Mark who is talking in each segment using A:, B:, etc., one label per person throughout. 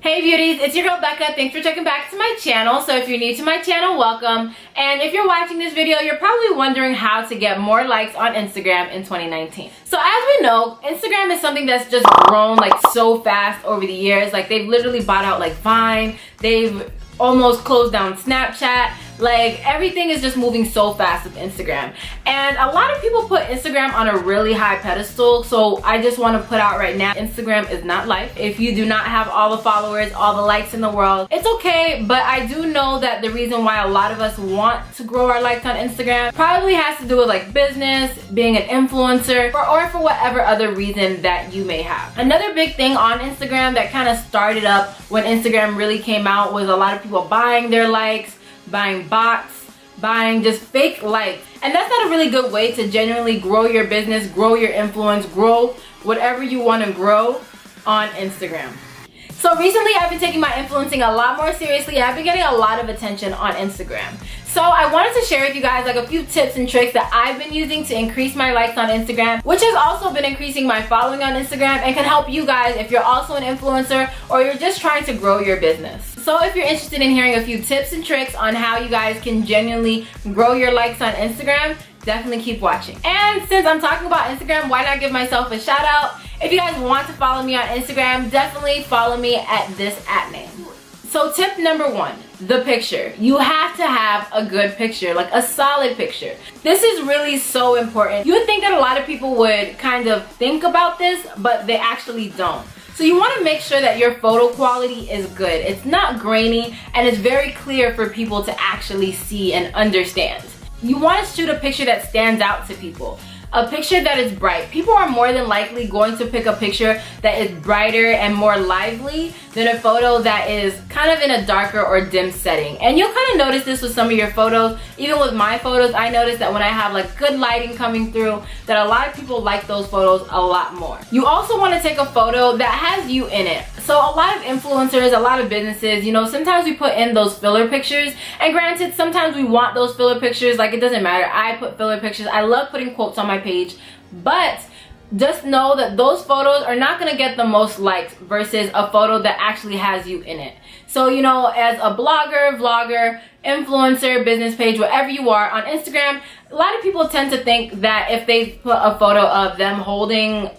A: Hey beauties, it's your girl Becca. Thanks for checking back to my channel. So if you're new to my channel, welcome. And if you're watching this video, you're probably wondering how to get more likes on Instagram in 2019. So as we know, Instagram is something that's just grown like so fast over the years. Like they've literally bought out like Vine, they've almost closed down Snapchat. Like everything is just moving so fast with Instagram, and a lot of people put Instagram on a really high pedestal. So I just want to put out right now, Instagram is not life. If you do not have all the followers, all the likes in the world, it's okay. But I do know that the reason why a lot of us want to grow our likes on Instagram probably has to do with like business, being an influencer, or for whatever other reason that you may have. Another big thing on Instagram that kind of started up when Instagram really came out was a lot of people buying their likes, buying bots, buying just fake likes. And that's not a really good way to genuinely grow your business, grow your influence, grow whatever you want to grow on Instagram. So recently I've been taking my influencing a lot more seriously. I've been getting a lot of attention on Instagram. So I wanted to share with you guys like a few tips and tricks that I've been using to increase my likes on Instagram, which has also been increasing my following on Instagram and can help you guys if you're also an influencer or you're just trying to grow your business. So if you're interested in hearing a few tips and tricks on how you guys can genuinely grow your likes on Instagram, definitely keep watching. And since I'm talking about Instagram, why not give myself a shout out? If you guys want to follow me on Instagram, definitely follow me at this @name. So tip number one, the picture. You have to have a good picture, like a solid picture. This is really so important. You would think that a lot of people would kind of think about this, but they actually don't. So you want to make sure that your photo quality is good. It's not grainy and it's very clear for people to actually see and understand. You want to shoot a picture that stands out to people. A picture that is bright. People are more than likely going to pick a picture that is brighter and more lively than a photo that is kind of in a darker or dim setting. And you'll kind of notice this with some of your photos. Even with my photos, I notice that when I have like good lighting coming through, that a lot of people like those photos a lot more. You also want to take a photo that has you in it. So a lot of influencers, a lot of businesses, you know, sometimes we put in those filler pictures, and granted, sometimes we want those filler pictures. Like it doesn't matter. I put filler pictures. I love putting quotes on my page, but just know that those photos are not going to get the most likes versus a photo that actually has you in it. So, you know, as a blogger, vlogger, influencer, business page, whatever you are on Instagram, a lot of people tend to think that if they put a photo of them holding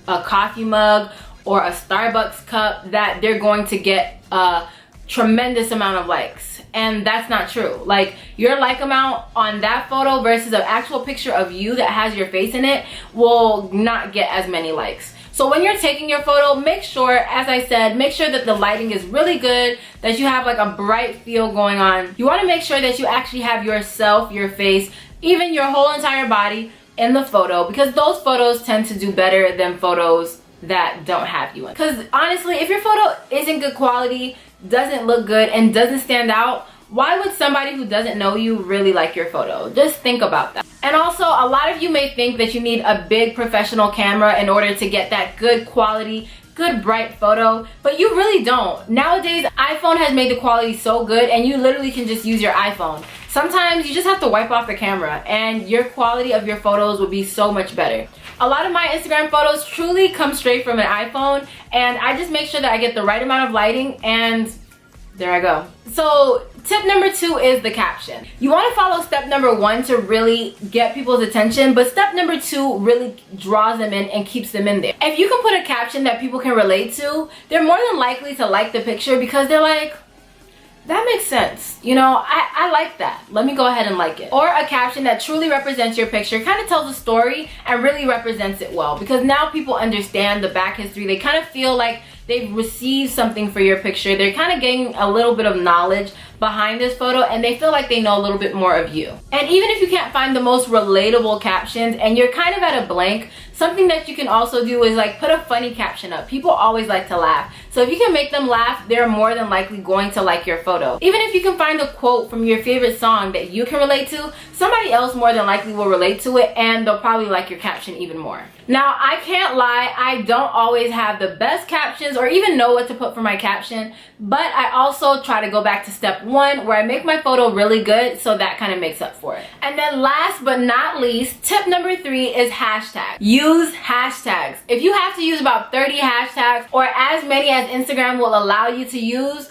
A: a coffee mug or a Starbucks cup, that they're going to get a tremendous amount of likes. And that's not true. Like your like amount on that photo versus an actual picture of you that has your face in it will not get as many likes. So when you're taking your photo, make sure, as I said, make sure that the lighting is really good, that you have like a bright feel going on. You want to make sure that you actually have yourself, your face, even your whole entire body in the photo, because those photos tend to do better than photos that don't have you in. Because honestly, if your photo isn't good quality, doesn't look good, and doesn't stand out, why would somebody who doesn't know you really like your photo? Just think about that. And also, a lot of you may think that you need a big professional camera in order to get that good quality, good bright photo, but you really don't. Nowadays, iPhone has made the quality so good, and you literally can just use your iPhone. Sometimes you just have to wipe off the camera and your quality of your photos will be so much better. A lot of my Instagram photos truly come straight from an iPhone, and I just make sure that I get the right amount of lighting, and there I go. So tip number two is the caption. You want to follow step number one to really get people's attention, but step number two really draws them in and keeps them in there. If you can put a caption that people can relate to, they're more than likely to like the picture because they're like, that makes sense. You know, I like that. Let me go ahead and like it. Or a caption that truly represents your picture, kind of tells a story and really represents it well, because now people understand the back history. They kind of feel like they've received something for your picture. They're kind of getting a little bit of knowledge behind this photo, and they feel like they know a little bit more of you. And even if you can't find the most relatable captions and you're kind of at a blank, something that you can also do is like put a funny caption up. People always like to laugh. So if you can make them laugh, they're more than likely going to like your photo. Even if you can find a quote from your favorite song that you can relate to, somebody else more than likely will relate to it, and they'll probably like your caption even more. Now, I can't lie, I don't always have the best captions or even know what to put for my caption, but I also try to go back to step 1 where I make my photo really good, so that kind of makes up for it. And then last but not least, tip number 3 is hashtags. Use hashtags. If you have to use about 30 hashtags or as many as Instagram will allow you to use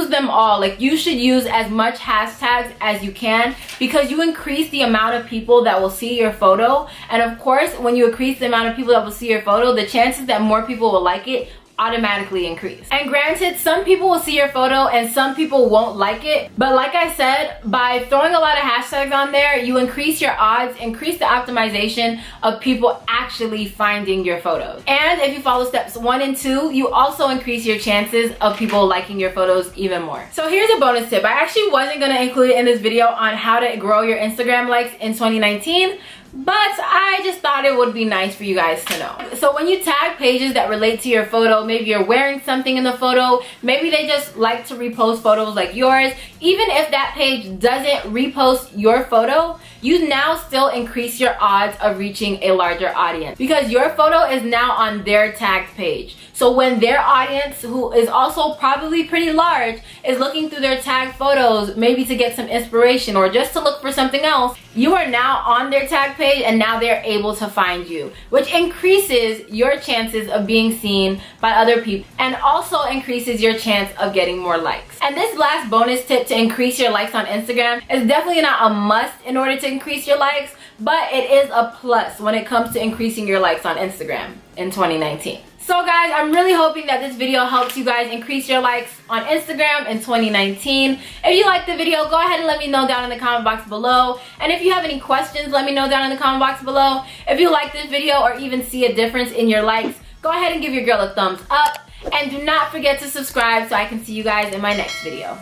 A: them all. Like, you should use as much hashtags as you can, because you increase the amount of people that will see your photo. And of course, when you increase the amount of people that will see your photo, the chances that more people will like it automatically increase. And granted, some people will see your photo and some people won't like it, but like I said, by throwing a lot of hashtags on there, you increase your odds, increase the optimization of people actually finding your photos. And if you follow steps 1 and 2, you also increase your chances of people liking your photos even more. So here's a bonus tip. I actually wasn't going to include it in this video on how to grow your Instagram likes in 2019, but I just thought it would be nice for you guys to know. So when you tag pages that relate to your photo, maybe you're wearing something in the photo, maybe they just like to repost photos like yours, even if that page doesn't repost your photo, you now still increase your odds of reaching a larger audience, because your photo is now on their tagged page. So when their audience, who is also probably pretty large, is looking through their tagged photos, maybe to get some inspiration or just to look for something else, you are now on their tag page and now they're able to find you, which increases your chances of being seen by other people and also increases your chance of getting more likes. And this last bonus tip to increase your likes on Instagram is definitely not a must in order to increase your likes, but it is a plus when it comes to increasing your likes on Instagram in 2019. So guys, I'm really hoping that this video helps you guys increase your likes on Instagram in 2019. If you liked the video, go ahead and let me know down in the comment box below. And if you have any questions, let me know down in the comment box below. If you like this video or even see a difference in your likes, go ahead and give your girl a thumbs up. And do not forget to subscribe so I can see you guys in my next video.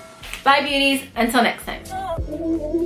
A: Bye beauties, until next time.